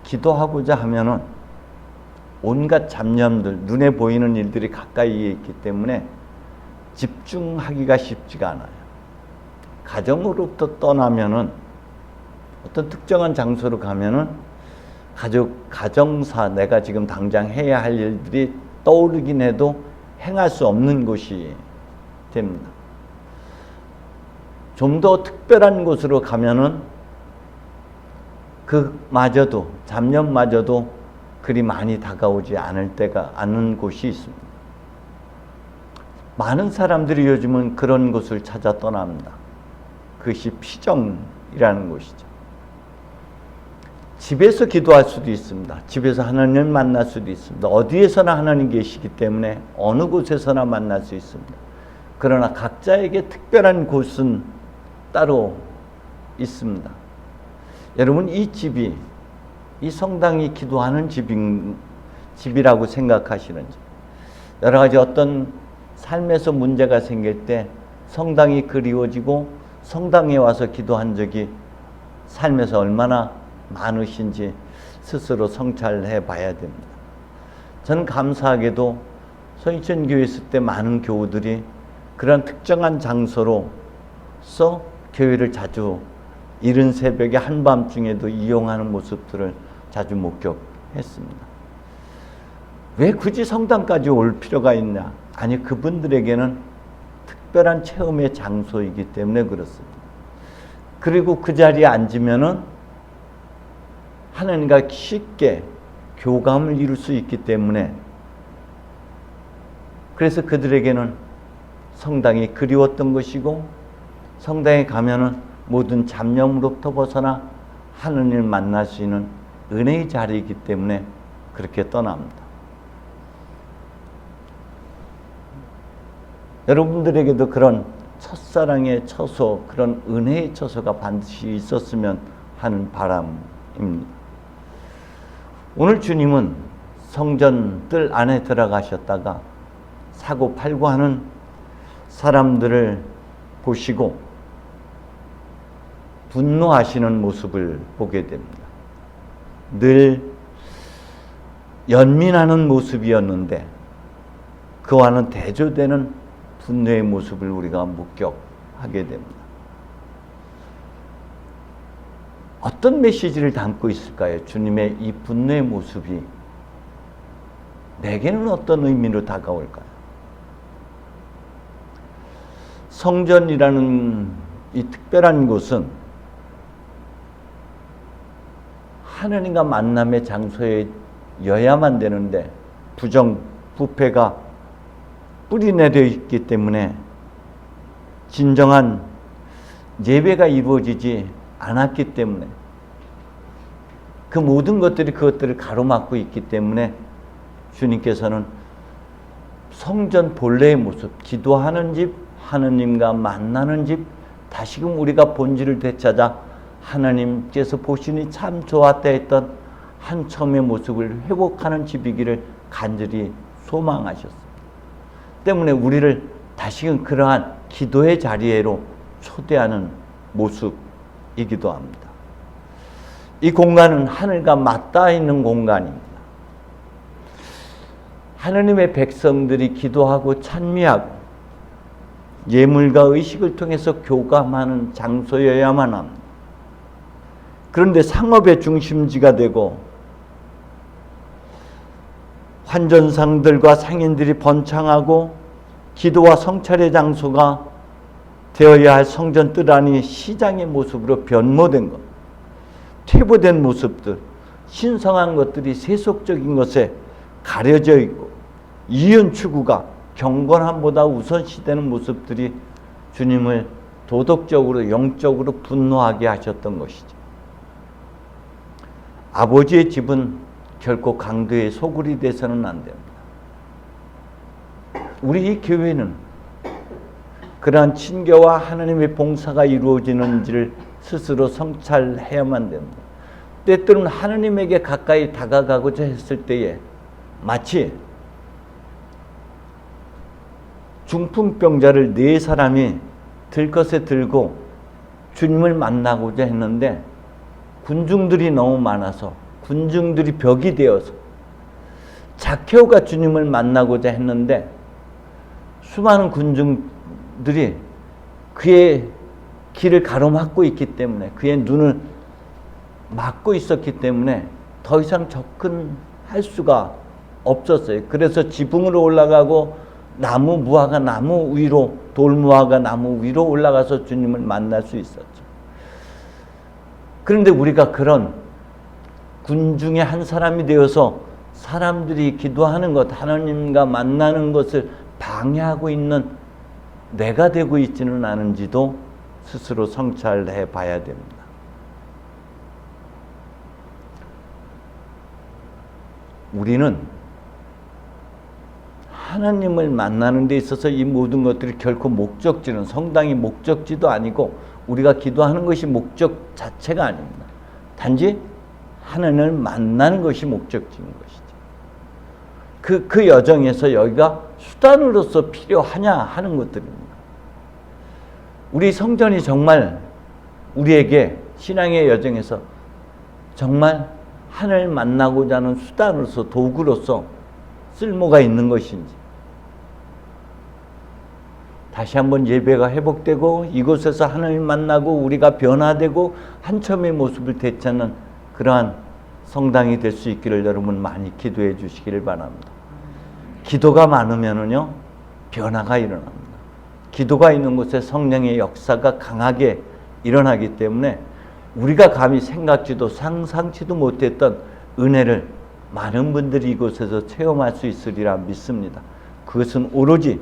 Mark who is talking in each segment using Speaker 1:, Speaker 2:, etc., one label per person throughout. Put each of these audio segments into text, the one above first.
Speaker 1: 기도하고자 하면은 온갖 잡념들, 눈에 보이는 일들이 가까이에 있기 때문에 집중하기가 쉽지가 않아요. 가정으로부터 떠나면은 어떤 특정한 장소로 가면은 가정사, 내가 지금 당장 해야 할 일들이 떠오르긴 해도 행할 수 없는 곳이 됩니다. 좀 더 특별한 곳으로 가면은 그마저도, 잡념마저도 그리 많이 다가오지 않은 곳이 있습니다. 많은 사람들이 요즘은 그런 곳을 찾아 떠납니다. 그것이 피정이라는 곳이죠. 집에서 기도할 수도 있습니다. 집에서 하나님을 만날 수도 있습니다. 어디에서나 하나님 계시기 때문에 어느 곳에서나 만날 수 있습니다. 그러나 각자에게 특별한 곳은 따로 있습니다. 여러분, 이 집이, 이 성당이 기도하는 집이라고 생각하시는지, 여러 가지 어떤 삶에서 문제가 생길 때 성당이 그리워지고 성당에 와서 기도한 적이 삶에서 얼마나 많으신지 스스로 성찰해 봐야 됩니다. 저는 감사하게도 서인천교회 있을 때 많은 교우들이 그런 특정한 장소로서 교회를 자주 이른 새벽에 한밤중에도 이용하는 모습들을 자주 목격했습니다. 왜 굳이 성당까지 올 필요가 있냐? 아니, 그분들에게는 특별한 체험의 장소이기 때문에 그렇습니다. 그리고 그 자리에 앉으면은 하나님과 쉽게 교감을 이룰 수 있기 때문에, 그래서 그들에게는 성당이 그리웠던 것이고, 성당에 가면은 모든 잡념으로부터 벗어나 하나님을 만날 수 있는 은혜의 자리이기 때문에 그렇게 떠납니다. 여러분들에게도 그런 첫사랑의 처소, 그런 은혜의 처소가 반드시 있었으면 하는 바람입니다. 오늘 주님은 성전 뜰 안에 들어가셨다가 사고팔고 하는 사람들을 보시고 분노하시는 모습을 보게 됩니다. 늘 연민하는 모습이었는데 그와는 대조되는 분노의 모습을 우리가 목격하게 됩니다. 어떤 메시지를 담고 있을까요? 주님의 이 분노의 모습이 내게는 어떤 의미로 다가올까요? 성전이라는 이 특별한 곳은 하나님과 만남의 장소여야만 되는데 부패가 뿌리내려 있기 때문에 진정한 예배가 이루어지지 않았기 때문에, 그 모든 것들이 그것들을 가로막고 있기 때문에 주님께서는 성전 본래의 모습, 기도하는 집, 하느님과 만나는 집, 다시금 우리가 본질을 되찾아 하나님께서 보시니 참 좋았다 했던 한 처음의 모습을 회복하는 집이기를 간절히 소망하셨습니다. 때문에 우리를 다시금 그러한 기도의 자리로 초대하는 모습이기도 합니다. 이 공간은 하늘과 맞닿아 있는 공간입니다. 하느님의 백성들이 기도하고 찬미하고 예물과 의식을 통해서 교감하는 장소여야만 합니다. 그런데 상업의 중심지가 되고 환전상들과 상인들이 번창하고 기도와 성찰의 장소가 되어야 할 성전 뜰 안이 시장의 모습으로 변모된 것, 퇴보된 모습들, 신성한 것들이 세속적인 것에 가려져 있고 이윤 추구가 경건함보다 우선시되는 모습들이 주님을 도덕적으로 영적으로 분노하게 하셨던 것이죠. 아버지의 집은 결코 강도의 소굴이 돼서는 안 됩니다. 우리 이 교회는 그러한 친교와 하나님의 봉사가 이루어지는지를 스스로 성찰해야만 됩니다. 때때로는 하나님에게 가까이 다가가고자 했을 때에 마치 중풍병자를 4사람이 들것에 들고 주님을 만나고자 했는데 군중들이 너무 많아서 군중들이 벽이 되어서 zakhe오가 주님을 만나고자 했는데 수많은 군중들이 그의 길을 가로막고 있기 때문에, 그의 눈을 막고 있었기 때문에 더 이상 접근할 수가 없었어요. 그래서 지붕으로 올라가고 나무 무화과 나무 위로, 돌무화과 나무 위로 올라가서 주님을 만날 수 있었죠. 그런데 우리가 그런 군중의 한 사람이 되어서 사람들이 기도하는 것, 하나님과 만나는 것을 방해하고 있는 내가 되고 있지는 않은지도 스스로 성찰해 봐야 됩니다. 우리는 하나님을 만나는 데 있어서 이 모든 것들이 결코 목적지는, 성당이 목적지도 아니고 우리가 기도하는 것이 목적 자체가 아닙니다. 단지 하나님을 만나는 것이 목적지인 것이죠. 그 여정에서 여기가 수단으로서 필요하냐 하는 것들입니다. 우리 성전이 정말 우리에게 신앙의 여정에서 정말 하나님을 만나고자 하는 수단으로서, 도구로서 쓸모가 있는 것인지, 다시 한번 예배가 회복되고 이곳에서 하나님을 만나고 우리가 변화되고 한첨의 모습을 되찾는 그러한 성당이 될 수 있기를 여러분 많이 기도해 주시기를 바랍니다. 기도가 많으면은요, 변화가 일어납니다. 기도가 있는 곳에 성령의 역사가 강하게 일어나기 때문에 우리가 감히 생각지도 상상치도 못했던 은혜를 많은 분들이 이곳에서 체험할 수 있으리라 믿습니다. 그것은 오로지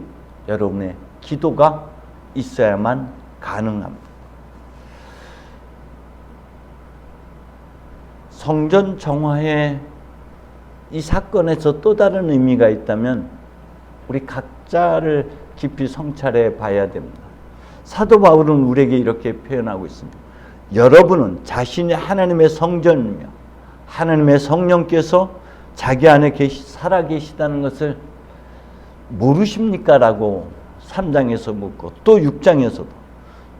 Speaker 1: 여러분의 기도가 있어야만 가능합니다. 성전 정화의 이 사건에서 또 다른 의미가 있다면 우리 각자를 깊이 성찰해 봐야 됩니다. 사도 바울은 우리에게 이렇게 표현하고 있습니다. 여러분은 자신이 하나님의 성전이며 하나님의 성령께서 자기 안에 살아계시다는 것을 모르십니까? 라고 3장에서 묻고 또 6장에서도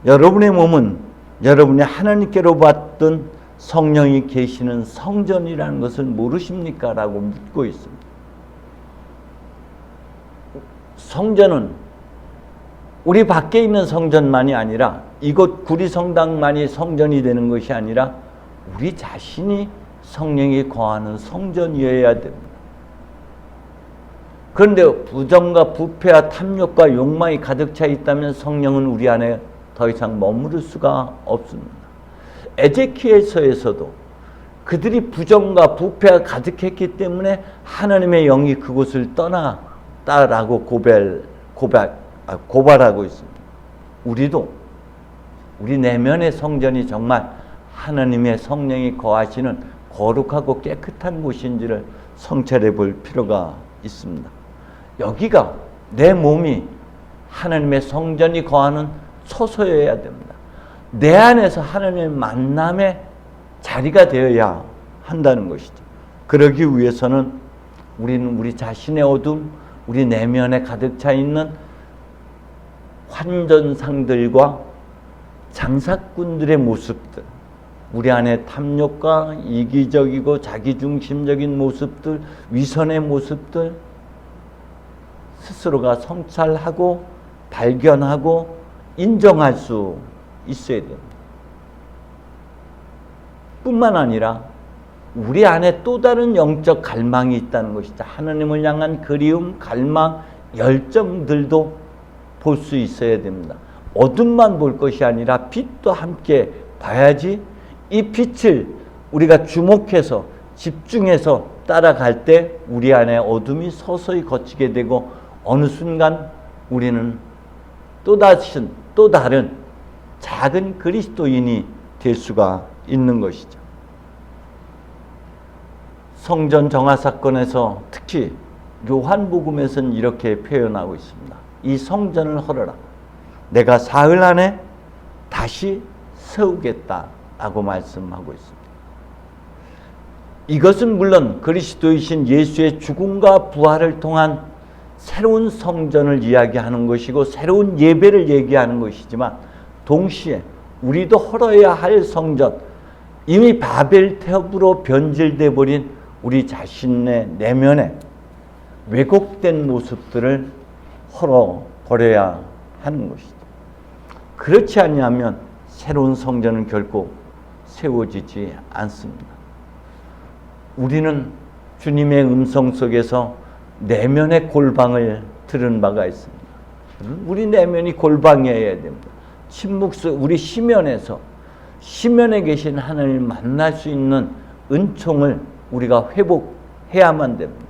Speaker 1: 여러분의 몸은 여러분이 하나님께로 받던 성령이 계시는 성전이라는 것을 모르십니까? 라고 묻고 있습니다. 성전은 우리 밖에 있는 성전만이 아니라, 이곳 구리성당만이 성전이 되는 것이 아니라 우리 자신이 성령이 거하는 성전이어야 됩니다. 그런데 부정과 부패와 탐욕과 욕망이 가득 차 있다면 성령은 우리 안에 더 이상 머무를 수가 없습니다. 에제키엘서에서도 그들이 부정과 부패가 가득했기 때문에 하나님의 영이 그곳을 떠났다라고 고발하고 있습니다. 우리도 우리 내면의 성전이 정말 하나님의 성령이 거하시는 거룩하고 깨끗한 곳인지를 성찰해 볼 필요가 있습니다. 여기가 내 몸이 하나님의 성전이 거하는 처소여야 됩니다. 내 안에서 하나님의 만남의 자리가 되어야 한다는 것이죠. 그러기 위해서는 우리는 우리 자신의 어둠, 우리 내면에 가득 차 있는 환전상들과 장사꾼들의 모습들, 우리 안에 탐욕과 이기적이고 자기중심적인 모습들, 위선의 모습들 스스로가 성찰하고 발견하고 인정할 수 있어야 됩니다. 뿐만 아니라 우리 안에 또 다른 영적 갈망이 있다는 것이죠. 하나님을 향한 그리움, 갈망, 열정들도 볼 수 있어야 됩니다. 어둠만 볼 것이 아니라 빛도 함께 봐야지 이 빛을 우리가 주목해서 집중해서 따라갈 때 우리 안에 어둠이 서서히 걷히게 되고 어느 순간 우리는 또 다른 작은 그리스도인이 될 수가 있는 것이죠. 성전 정화 사건에서 특히 요한복음에서는 이렇게 표현하고 있습니다. 이 성전을 헐어라. 내가 사흘 안에 다시 세우겠다라고 말씀하고 있습니다. 이것은 물론 그리스도이신 예수의 죽음과 부활을 통한 새로운 성전을 이야기하는 것이고 새로운 예배를 얘기하는 것이지만 동시에 우리도 헐어야 할 성전, 이미 바벨 탑으로 변질돼 버린 우리 자신의 내면에 왜곡된 모습들을 헐어버려야 하는 것이죠. 그렇지 않으면 새로운 성전은 결코 세워지지 않습니다. 우리는 주님의 음성 속에서 내면의 골방을 들은 바가 있습니다. 우리 내면이 골방이어야 됩니다. 침묵 속 우리 시면에 계신 하나님을 만날 수 있는 은총을 우리가 회복해야만 됩니다.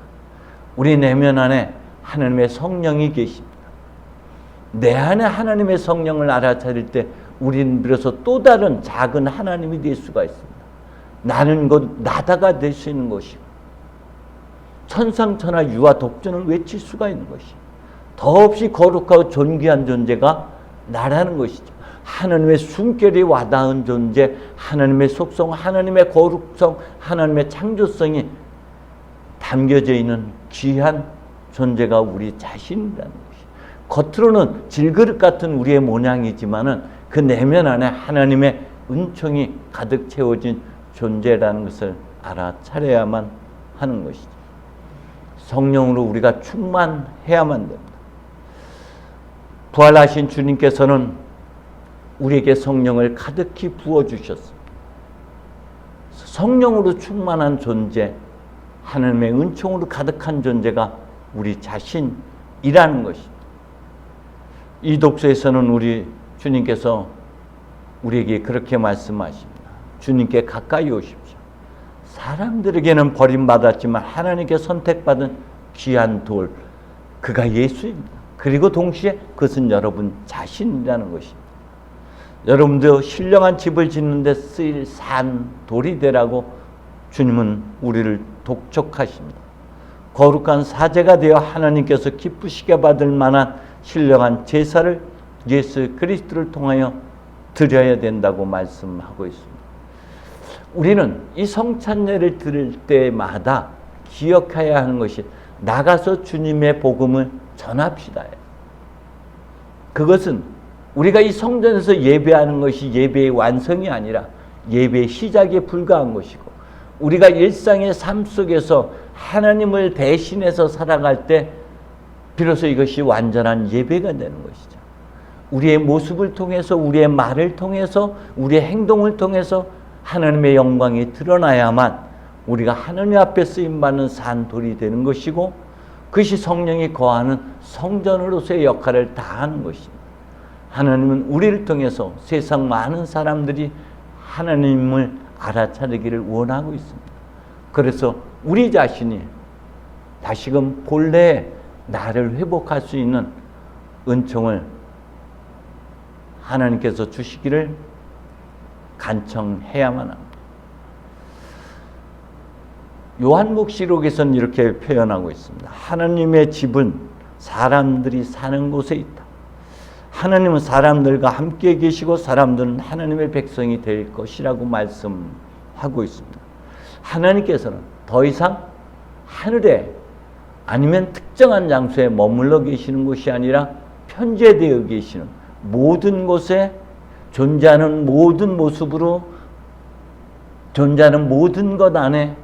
Speaker 1: 우리 내면 안에 하나님의 성령이 계십니다. 내 안에 하나님의 성령을 알아차릴 때 우리는 비로소 또 다른 작은 하나님이 될 수가 있습니다. 나는 곧 나다가 될 수 있는 것이고 천상천하 유아 독전을 외칠 수가 있는 것이고 더없이 거룩하고 존귀한 존재가 나라는 것이죠. 하나님의 숨결이 와닿은 존재, 하나님의 속성, 하나님의 거룩성, 하나님의 창조성이 담겨져 있는 귀한 존재가 우리 자신이라는 것이. 겉으로는 질그릇 같은 우리의 모양이지만은 그 내면 안에 하나님의 은총이 가득 채워진 존재라는 것을 알아차려야만 하는 것이죠. 성령으로 우리가 충만해야만 됩니다. 부활하신 주님께서는 우리에게 성령을 가득히 부어주셨습니다. 성령으로 충만한 존재, 하나님의 은총으로 가득한 존재가 우리 자신이라는 것입니다. 이 독서에서는 우리 주님께서 우리에게 그렇게 말씀하십니다. 주님께 가까이 오십시오. 사람들에게는 버림받았지만 하나님께 선택받은 귀한 돌, 그가 예수입니다. 그리고 동시에 그것은 여러분 자신이라는 것입니다. 여러분도 신령한 집을 짓는데 쓰일 산, 돌이 되라고 주님은 우리를 독촉하십니다. 거룩한 사제가 되어 하나님께서 기쁘시게 받을 만한 신령한 제사를 예수 그리스도를 통하여 드려야 된다고 말씀하고 있습니다. 우리는 이 성찬례를 드릴 때마다 기억해야 하는 것이 나가서 주님의 복음을 전합시다. 그것은 우리가 이 성전에서 예배하는 것이 예배의 완성이 아니라 예배의 시작에 불과한 것이고 우리가 일상의 삶 속에서 하나님을 대신해서 살아갈 때 비로소 이것이 완전한 예배가 되는 것이죠. 우리의 모습을 통해서 우리의 말을 통해서 우리의 행동을 통해서 하나님의 영광이 드러나야만 우리가 하나님 앞에 쓰임받는 산 돌이 되는 것이고 그것이 성령이 거하는 성전으로서의 역할을 다하는 것입니다. 하나님은 우리를 통해서 세상 많은 사람들이 하나님을 알아차리기를 원하고 있습니다. 그래서 우리 자신이 다시금 본래의 나를 회복할 수 있는 은총을 하나님께서 주시기를 간청해야만 합니다. 요한묵시록에서는 이렇게 표현하고 있습니다. 하나님의 집은 사람들이 사는 곳에 있다. 하나님은 사람들과 함께 계시고 사람들은 하나님의 백성이 될 것이라고 말씀하고 있습니다. 하나님께서는 더 이상 하늘에 아니면 특정한 장소에 머물러 계시는 것이 아니라 편재되어 계시는 모든 곳에 존재하는 모든 모습으로 존재하는 모든 것 안에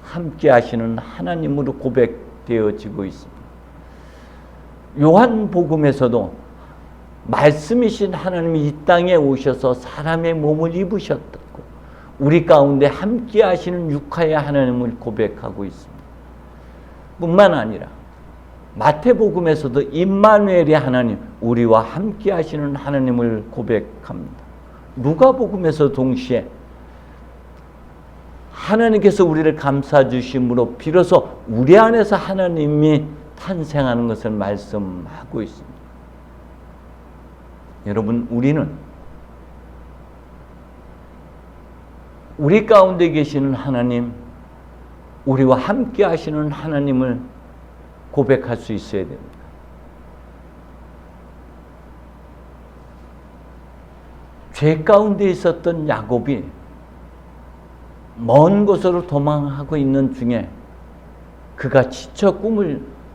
Speaker 1: 함께 하시는 하나님으로 고백되어지고 있습니다. 요한복음에서도 말씀이신 하나님이 이 땅에 오셔서 사람의 몸을 입으셨고 우리 가운데 함께 하시는 육화의 하나님을 고백하고 있습니다. 뿐만 아니라 마태복음에서도 임마누엘의 하나님, 우리와 함께 하시는 하나님을 고백합니다. 누가복음에서 동시에 하나님께서 우리를 감싸주심으로 비로소 우리 안에서 하나님이 탄생하는 것을 말씀하고 있습니다. 여러분, 우리는 우리 가운데 계시는 하나님, 우리와 함께 하시는 하나님을 고백할 수 있어야 됩니다. 죄 가운데 있었던 야곱이 먼 곳으로 도망하고 있는 중에 그가 지쳐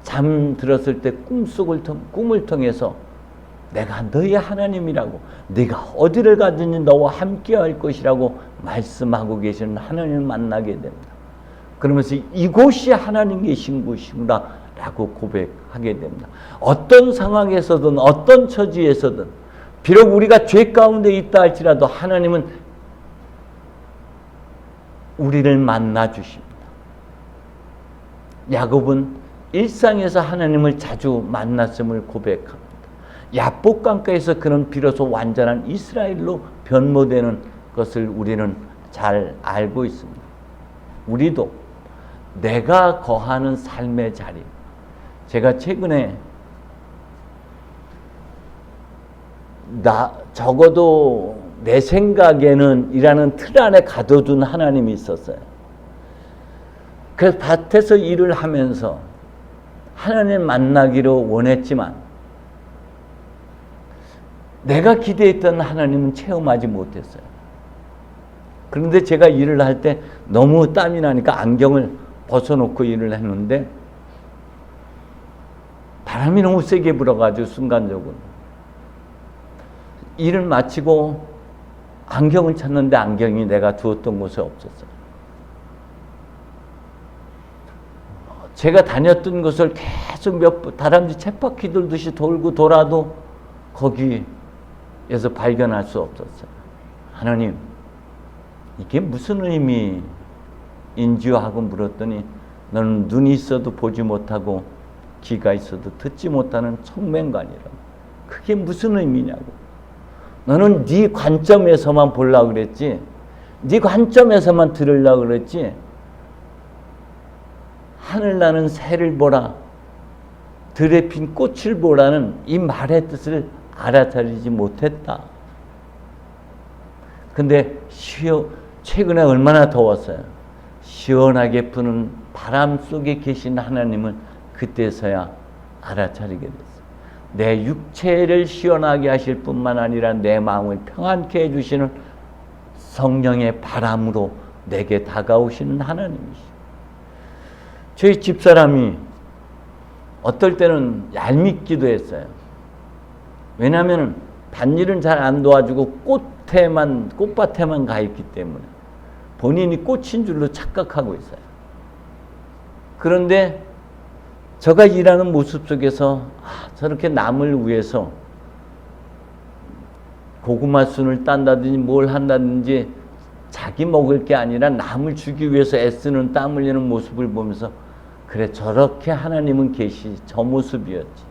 Speaker 1: 잠들었을 때 꿈을 통해서 내가 너의 하나님이라고, 네가 어디를 가든지 너와 함께 할 것이라고 말씀하고 계시는 하나님을 만나게 됩니다. 그러면서 이곳이 하나님 계신 곳이구나 라고 고백하게 됩니다. 어떤 상황에서든 어떤 처지에서든 비록 우리가 죄 가운데 있다 할지라도 하나님은 우리를 만나 주십니다. 야곱은 일상에서 하나님을 자주 만났음을 고백합니다. 야복강가에서 그는 비로소 완전한 이스라엘로 변모되는 것을 우리는 잘 알고 있습니다. 우리도 내가 거하는 삶의 자리, 제가 최근에 적어도 내 생각에는 이라는 틀 안에 가둬둔 하나님이 있었어요. 그래서 밭에서 일을 하면서 하나님 만나기로 원했지만 내가 기대했던 하나님은 체험하지 못했어요. 그런데 제가 일을 할 때 너무 땀이 나니까 안경을 벗어놓고 일을 했는데 바람이 너무 세게 불어가지고 순간적으로 일을 마치고 안경을 찾는데 안경이 내가 두었던 곳에 없었어요. 제가 다녔던 곳을 계속 다람쥐 쳇바퀴 돌듯이 돌고 돌아도 거기에서 발견할 수 없었어요. 하나님, 이게 무슨 의미인지요 하고 물었더니 너는 눈이 있어도 보지 못하고 귀가 있어도 듣지 못하는 청맹관이라고. 그게 무슨 의미냐고. 너는 네 관점에서만 보려고 그랬지, 네 관점에서만 들으려고 그랬지, 하늘나는 새를 보라, 들에 핀 꽃을 보라는 이 말의 뜻을 알아차리지 못했다. 근데 최근에 얼마나 더웠어요. 시원하게 부는 바람 속에 계신 하나님을 그때서야 알아차리게 됐어요. 내 육체를 시원하게 하실 뿐만 아니라 내 마음을 평안케 해주시는 성령의 바람으로 내게 다가오시는 하나님이시죠. 저희 집사람이 어떨 때는 얄밉기도 했어요. 왜냐하면 밭일은 잘 안 도와주고 꽃밭에만 가 있기 때문에 본인이 꽃인 줄로 착각하고 있어요. 그런데 저가 일하는 모습 속에서 저렇게 남을 위해서 고구마 순을 딴다든지 뭘 한다든지 자기 먹을 게 아니라 남을 주기 위해서 애쓰는 땀 흘리는 모습을 보면서 그래, 저렇게 하나님은 계시, 저 모습이었지.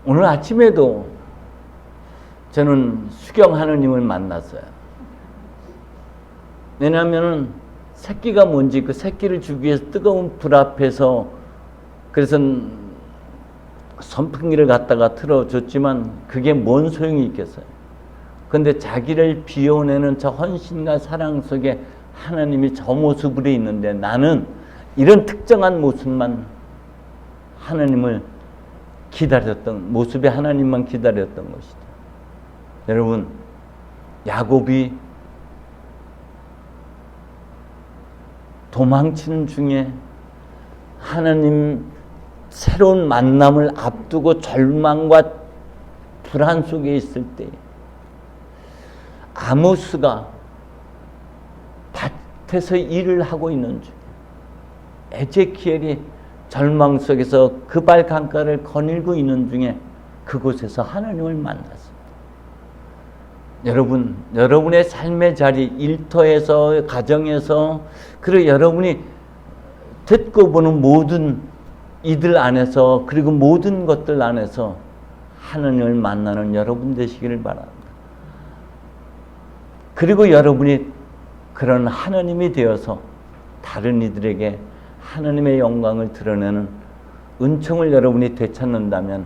Speaker 1: 오늘 아침에도 저는 수경 하느님을 만났어요. 왜냐하면 새끼가 뭔지 그 새끼를 주기 위해서 뜨거운 불 앞에서 그래서 선풍기를 갖다가 틀어줬지만 그게 뭔 소용이 있겠어요. 그런데 자기를 비워내는 저 헌신과 사랑 속에 하나님이 저 모습으로 있는데 나는 이런 특정한 모습만 하나님을 기다렸던, 모습의 하나님만 기다렸던 것이다. 여러분, 야곱이 도망치는 중에 하나님 새로운 만남을 앞두고 절망과 불안 속에 있을 때 아모스가 밭에서 일을 하고 있는 중에 에제키엘이 절망 속에서 그 발 강가를 거닐고 있는 중에 그곳에서 하나님을 만났습니다. 여러분, 여러분의 삶의 자리, 일터에서, 가정에서, 그리고 여러분이 듣고 보는 모든 이들 안에서, 그리고 모든 것들 안에서 하나님을 만나는 여러분 되시기를 바랍니다. 그리고 여러분이 그런 하나님이 되어서 다른 이들에게 하나님의 영광을 드러내는 은총을 여러분이 되찾는다면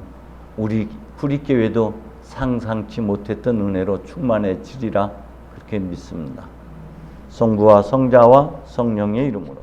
Speaker 1: 우리 구리교회도 상상치 못했던 은혜로 충만해지리라 그렇게 믿습니다. 성부와 성자와 성령의 이름으로.